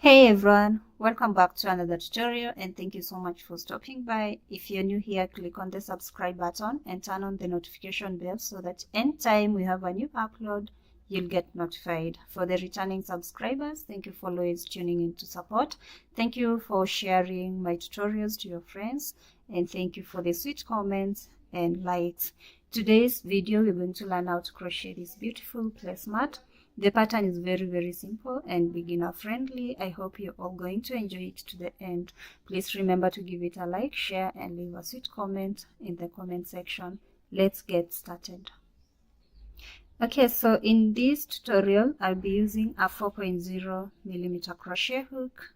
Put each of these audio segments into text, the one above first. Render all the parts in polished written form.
Hey everyone, welcome back to another tutorial and thank you so much for stopping by. If you're new here, click on the subscribe button and turn on the notification bell so that anytime we have a new upload, you'll get notified. For the returning subscribers, thank you for always tuning in to support. Thank you for sharing my tutorials to your friends, and thank you for the sweet comments and likes. Today's video, we're going to learn how to crochet this beautiful placemat. The pattern is very simple and beginner friendly. I hope you're all going to enjoy it to the end. Please remember to give it a like, share, and leave a sweet comment in the comment section. Let's get started. Okay, so in this tutorial, I'll be using a 4.0mm crochet hook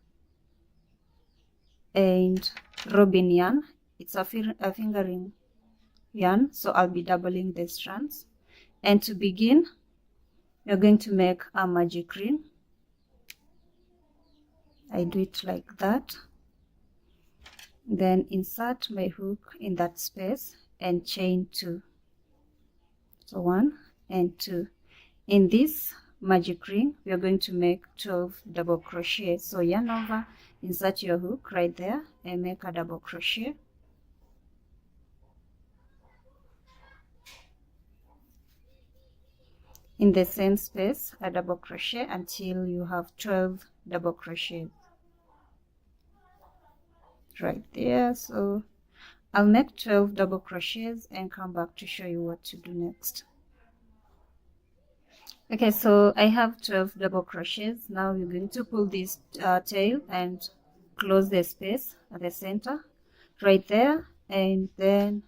and robin yarn. It's a fingering yarn, so I'll be doubling the strands. And to begin, we're going to make a magic ring. I do it like that. Then insert my hook in that space and chain 2. So 1 and 2. In this magic ring, we are going to make 12 double crochet. So yarn over, insert your hook right there and make a double crochet. In the same space, a double crochet until you have 12 double crochets right there. So I'll make 12 double crochets and come back to show you what to do next. Okay, so I have 12 double crochets. Now we're going to pull this tail and close the space at the center right there, and then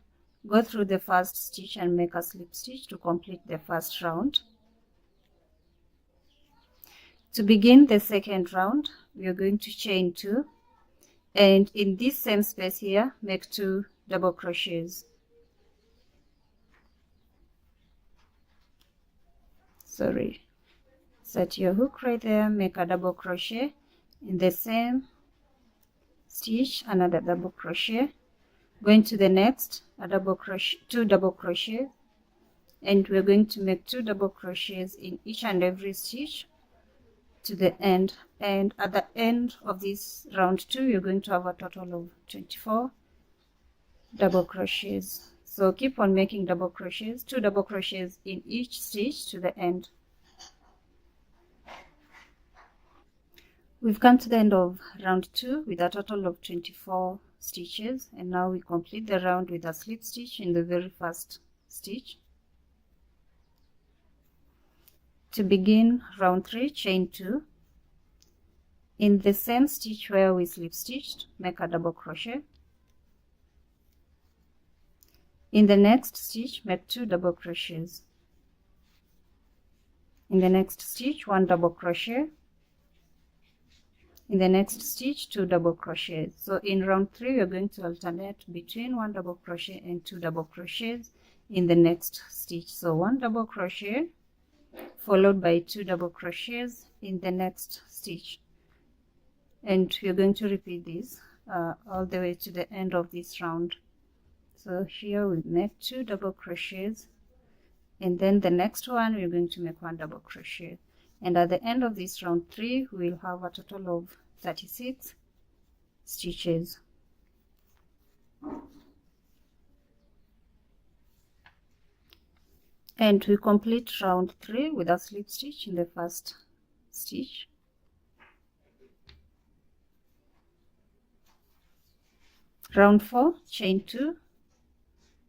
go through the first stitch and make a slip stitch to complete the first round. To begin the second round, we are going to chain 2, and in this same space here, make 2 double crochets. Set your hook right there, make a double crochet. In the same stitch, another double crochet. Going to the next, a double crochet, 2 double crochets, and we're going to make 2 double crochets in each and every stitch to the end. And at the end of this round 2, you're going to have a total of 24 double crochets. So keep on making double crochets, 2 double crochets in each stitch to the end. We've come to the end of round 2 with a total of 24 stitches, and now we complete the round with a slip stitch in the very first stitch. To begin round 3, chain 2. In the same stitch where we slip stitched, make a double crochet. In the next stitch, make 2 double crochets. In the next stitch, 1 double crochet. In the next stitch, 2 double crochets. So in round 3, we are going to alternate between 1 double crochet and 2 double crochets in the next stitch. So 1 double crochet followed by 2 double crochets in the next stitch, and we're going to repeat this all the way to the end of this round. So here we make 2 double crochets, and then the next one we're going to make 1 double crochet, and at the end of this round 3 we'll have a total of 36 stitches. And we complete round 3 with a slip stitch in the first stitch. Round 4, chain 2.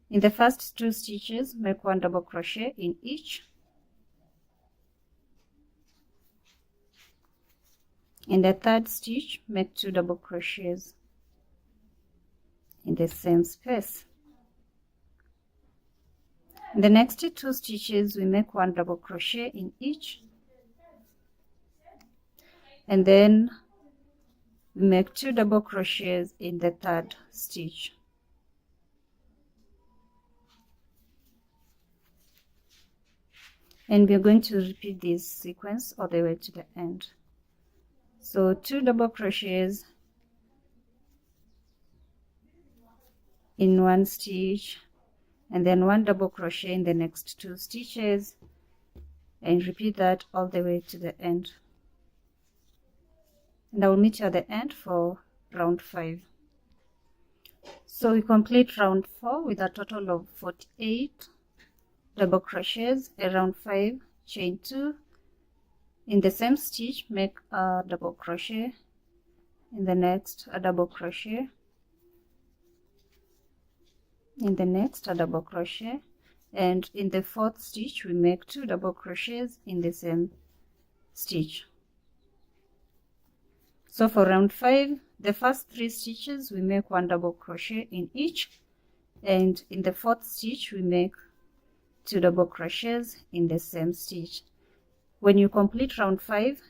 In the first 2 stitches, make 1 double crochet in each. In the third stitch, make 2 double crochets in the same space. In the next 2 stitches, we make 1 double crochet in each, and then we make 2 double crochets in the third stitch. And we are going to repeat this sequence all the way to the end. So 2 double crochets in one stitch, and then 1 double crochet in the next 2 stitches, and repeat that all the way to the end. and I will meet you at the end for round 5. So we complete round 4 with a total of 48 double crochets. A round 5, chain 2. In the same stitch, make a double crochet. In the next, a double crochet. In the next, a double crochet. And in the 4th stitch, we make 2 double crochets in the same stitch. So for round 5, the first 3 stitches we make 1 double crochet in each, and in the 4th stitch we make 2 double crochets in the same stitch. When you complete round 5,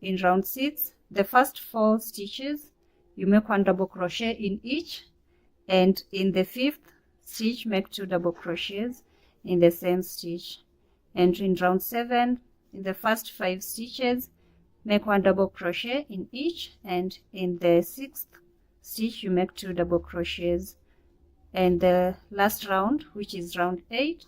in round 6, the first 4 stitches you make 1 double crochet in each, and in the 5th stitch make 2 double crochets in the same stitch. And in round 7, in the first 5 stitches, make 1 double crochet in each, and in the 6th stitch you make 2 double crochets. And the last round, which is round 8,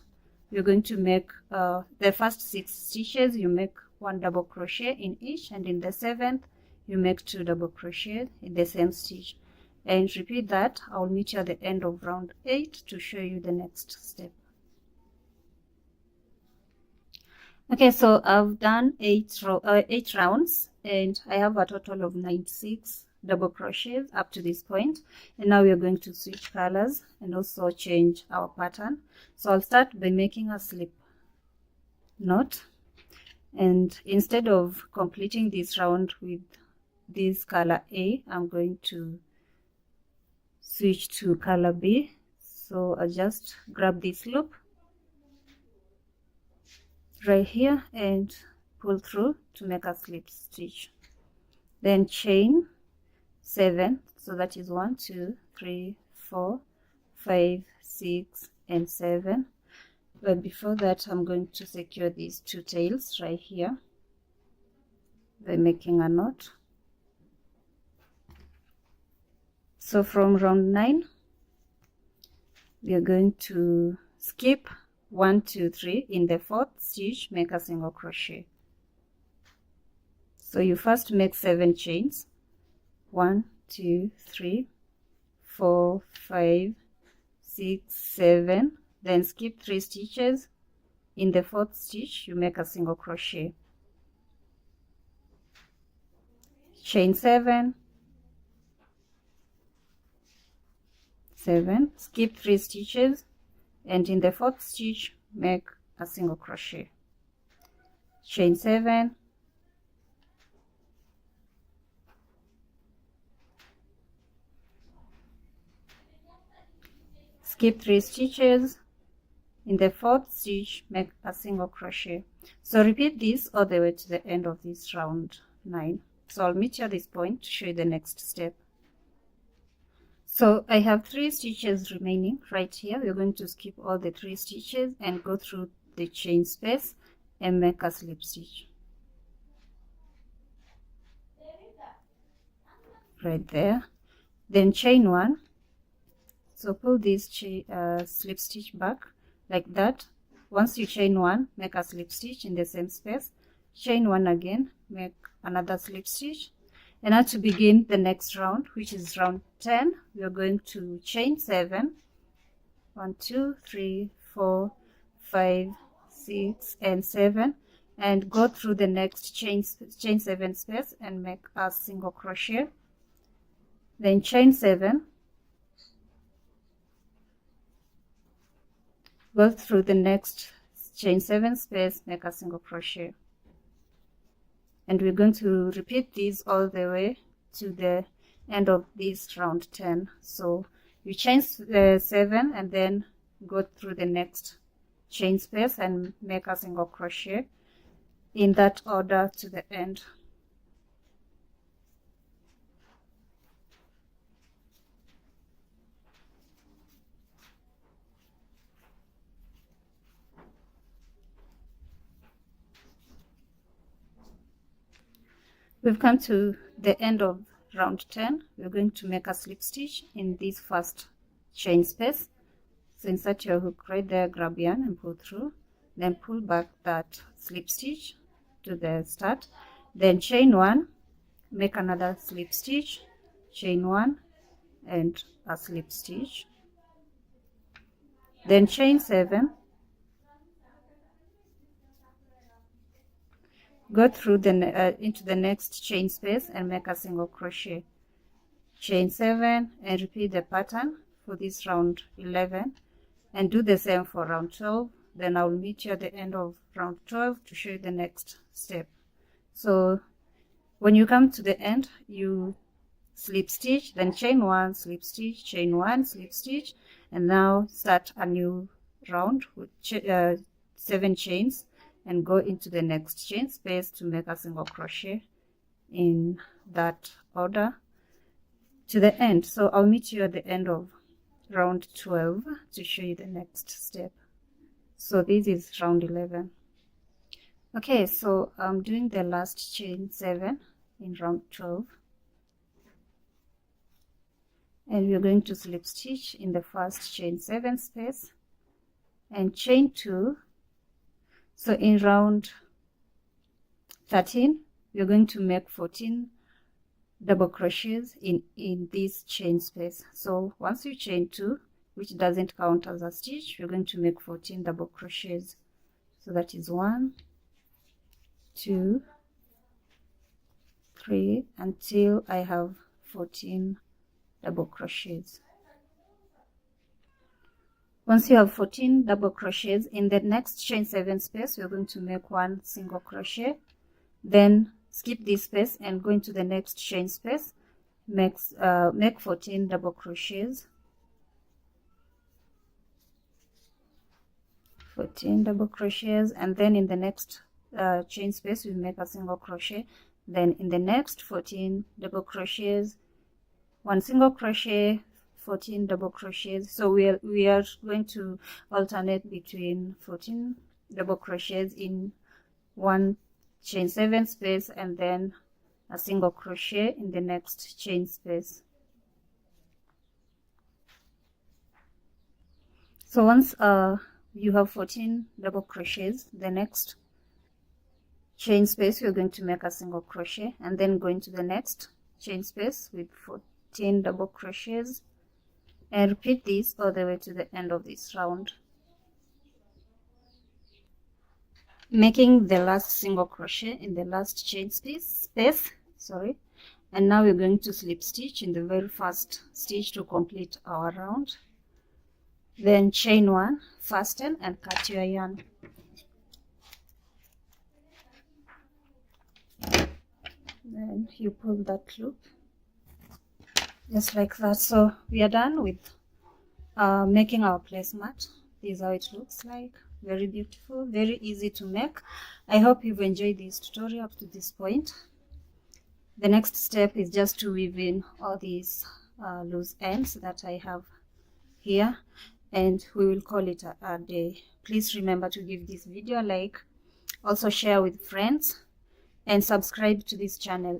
you're going to make the first 6 stitches you make 1 double crochet in each, and in the 7th you make 2 double crochet in the same stitch. And repeat that. I'll meet you at the end of round 8 to show you the next step. Okay, so I've done 8 rounds, and I have a total of 96 double crochets up to this point. And now we are going to switch colors and also change our pattern. So I'll start by making a slip knot, and instead of completing this round with this color A, I'm going to switch to color B. So I'll just grab this loop right here and pull through to make a slip stitch, then chain 7. So that is 1, 2, 3, 4, 5, 6 and 7. But before that, I'm going to secure these 2 tails right here by making a knot. So from round 9 we are going to skip 1, 2, 3. In the 4th stitch, make a single crochet. So you first make 7 chains, 1, 2, 3, 4, 5, 6, 7, then skip 3 stitches. In the 4th stitch you make a single crochet, chain 7, 7, skip 3 stitches, and in the 4th stitch make a single crochet, chain 7, skip 3 stitches, in the 4th stitch make a single crochet. So repeat this all the way to the end of this round 9. So I'll meet you at this point to show you the next step. So I have 3 stitches remaining right here. We're going to skip all the 3 stitches and go through the chain space and make a slip stitch right there, then chain 1. So pull this slip stitch back like that. Once you chain 1, make a slip stitch in the same space, chain 1 again, make another slip stitch. And now to begin the next round, which is round 10, we are going to chain 7, 1, 2, 3, 4, 5, 6 and 7, and go through the next chain 7 space and make a single crochet, then chain 7, go through the next chain 7 space, make a single crochet. And we're going to repeat this all the way to the end of this round 10. So you chain 7 and then go through the next chain space and make a single crochet in that order to the end. We've come to the end of round 10. We're going to make a slip stitch in this first chain space. So insert your hook right there, grab yarn and pull through, then pull back that slip stitch to the start, then chain 1, make another slip stitch, chain 1 and a slip stitch, then chain 7, go through the into the next chain space and make a single crochet, chain 7, and repeat the pattern for this round 11 and do the same for round 12. Then I'll meet you at the end of round 12 to show you the next step. So when you come to the end, you slip stitch, then chain 1, slip stitch, chain 1, slip stitch, and now start a new round with 7 chains and go into the next chain space to make a single crochet in that order to the end. So I'll meet you at the end of round 12 to show you the next step. So this is round 11. Okay, so I'm doing the last chain 7 in round 12, and we're going to slip stitch in the first chain 7 space and chain 2. So in round 13 we're going to make 14 double crochets in this chain space. So once you chain 2, which doesn't count as a stitch, you're going to make 14 double crochets. So that is 1, 2, 3 until I have 14 double crochets. Once you have 14 double crochets, in the next chain 7 space we're going to make 1 single crochet, then skip this space and go into the next chain space, make 14 double crochets, 14 double crochets, and then in the next chain space we make a single crochet, then in the next 14 double crochets, 1 single crochet, 14 double crochets. So we are going to alternate between 14 double crochets in one chain 7 space and then a single crochet in the next chain space. So once you have 14 double crochets, the next chain space you're going to make a single crochet and then go into the next chain space with 14 double crochets and repeat this all the way to the end of this round, making the last single crochet in the last chain space. And now we're going to slip stitch in the very first stitch to complete our round, then chain 1, fasten and cut your yarn. Then you pull that loop just like that. So we are done with making our placemat. This is how it looks like. Very beautiful, very easy to make. I hope you've enjoyed this tutorial up to this point. The next step is just to weave in all these loose ends that I have here, and we will call it a day. Please remember to give this video a like, also share with friends, and subscribe to this channel